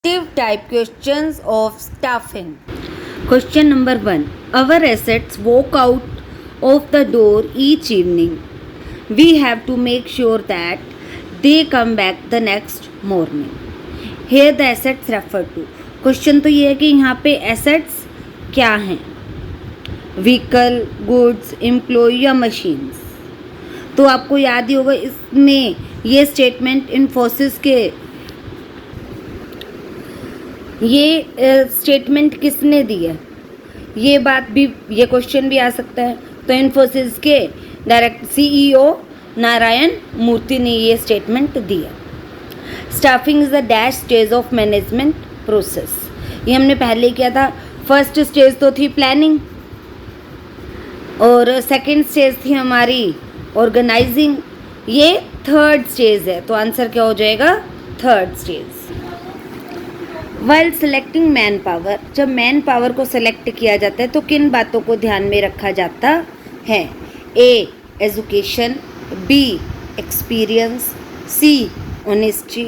Active type questions of staffing. Question number 1. Our assets walk out of the door each evening. We have to make sure that they come back the next morning. Here the assets refer to. Question तो ये है कि यहाँ पे assets क्या हैं, vehicle, goods, employ या machines. तो आपको याद ही होगा इसमें ये स्टेटमेंट इन्फोसिस के ये स्टेटमेंट किसने दी है, ये बात भी, ये क्वेश्चन भी आ सकता है. तो इन्फोसिस के डायरेक्ट सीईओ नारायण मूर्ति ने ये स्टेटमेंट दिया. Staffing is the dash stage of management process. ये हमने पहले किया था. फर्स्ट स्टेज तो थी प्लानिंग और सेकंड स्टेज थी हमारी ऑर्गेनाइजिंग. ये थर्ड स्टेज है, तो आंसर क्या हो जाएगा, third stage. While selecting man power, जब मैन पावर को सेलेक्ट किया जाता है तो किन बातों को ध्यान में रखा जाता है. A education, B experience, C honesty.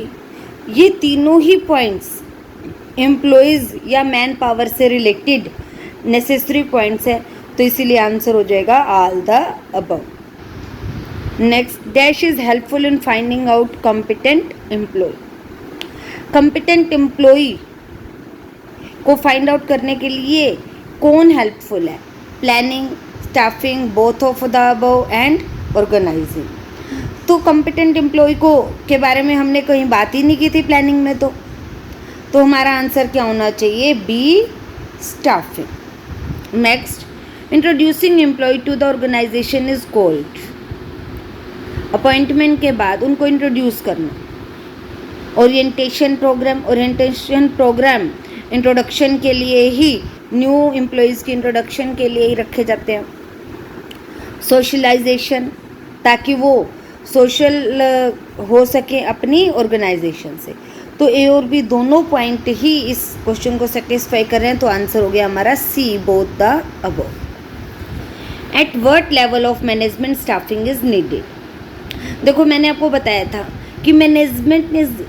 ये तीनों ही पॉइंट्स एम्प्लॉयज़ या मैन पावर से रिलेटेड नेसेसरी पॉइंट्स है, तो इसीलिए आंसर हो जाएगा all the above. Next, dash is helpful in finding out competent employ. Competent employ को फाइंड आउट करने के लिए कौन हेल्पफुल है, planning, staffing, both of the above and organizing. तो कॉम्पिटेंट एम्प्लॉय को के बारे में हमने कहीं बात ही नहीं की थी प्लानिंग में. तो हमारा आंसर क्या होना चाहिए, B staffing. Next, introducing employ to the organisation is called. Appointment के बाद उनको इंट्रोड्यूस करना. ओरिएंटेशन प्रोग्राम इंट्रोडक्शन के लिए ही, न्यू एम्प्लॉयज़ की इंट्रोडक्शन के लिए ही रखे जाते हैं. सोशलाइजेशन, ताकि वो सोशल हो सके अपनी ऑर्गेनाइजेशन से. तो ए और बी दोनों पॉइंट ही इस क्वेश्चन को सेटिस्फाई कर रहे हैं, तो आंसर हो गया हमारा C, both the above. At what level of management staffing is needed. देखो मैंने आपको बताया था कि मैनेजमेंट इज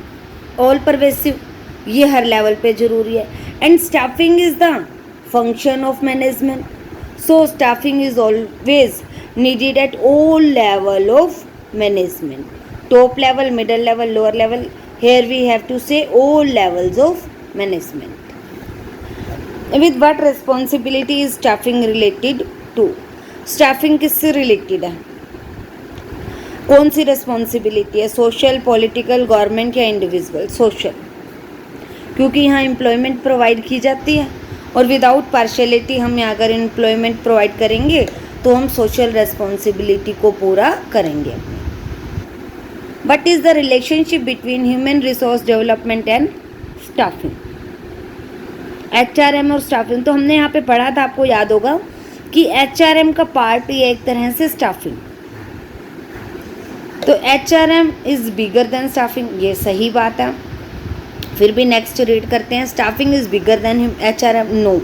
ऑल परवेसिव, ये हर लेवल पे ज़रूरी है. And staffing is the function of management. So staffing is always needed at all level of management. Top level, middle level, lower level. Here we have to say all levels of management. With what responsibility is staffing related to? Staffing किससे related है, कौन सी responsibility है, social, political, government या individual. Social, क्योंकि यहाँ employment provide की जाती है और विदाउट पार्शियलिटी हम यहाँ अगर एम्प्लॉयमेंट प्रोवाइड करेंगे तो हम सोशल रिस्पॉन्सिबिलिटी को पूरा करेंगे. What is the relationship between human resource development and staffing? HRM और स्टाफिंग, तो हमने यहाँ पे पढ़ा था, आपको याद होगा कि HRM का पार्ट ये एक तरह से स्टाफिंग. तो HRM is bigger then staffing, ये सही बात है. फिर भी नेक्स्ट रीड करते हैं. Staffing is bigger than HRM, no.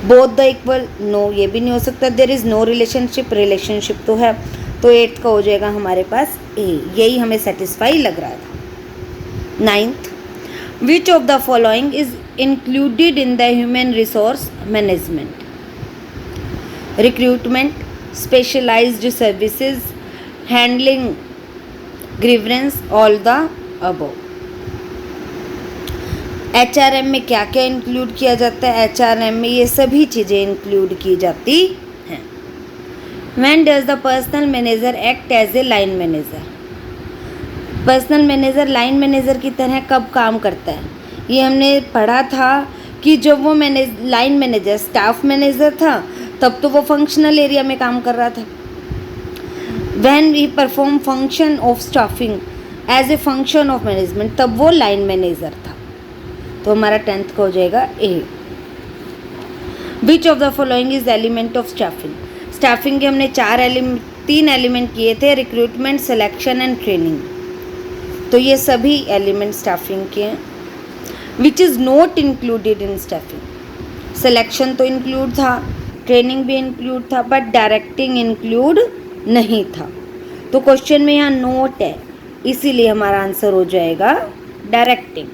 Both the equal, no, ये भी नहीं हो सकता. देयर इज नो रिलेशनशिप तो है. तो 8th का हो जाएगा हमारे पास ए, यही हमें सेटिस्फाई लग रहा था. 9th, which of the following is included in the human resource management. Recruitment, specialised services, handling grievance, all the above. HRM में क्या क्या इंक्लूड किया जाता है, HRM में ये सभी चीज़ें इंक्लूड की जाती हैं. When does the personal manager act as a line manager? Personal manager line manager की तरह कब काम करता है, ये हमने पढ़ा था कि जब वो लाइन मैनेजर स्टाफ मैनेजर था तब तो वो फंक्शनल एरिया में काम कर रहा था. When we perform function of staffing as a function of management, तब वो लाइन मैनेजर था. तो हमारा 10th का हो जाएगा ए. Which of the following is element of staffing? Staffing के हमने 3 एलिमेंट किए थे, रिक्रूटमेंट, सिलेक्शन एंड ट्रेनिंग. तो ये सभी एलिमेंट स्टाफिंग के हैं. Which is not included in staffing. Selection तो इंक्लूड था, ट्रेनिंग भी इंक्लूड था, बट डायरेक्टिंग इंक्लूड नहीं था. तो क्वेश्चन में यहाँ नोट है, इसीलिए हमारा आंसर हो जाएगा डायरेक्टिंग.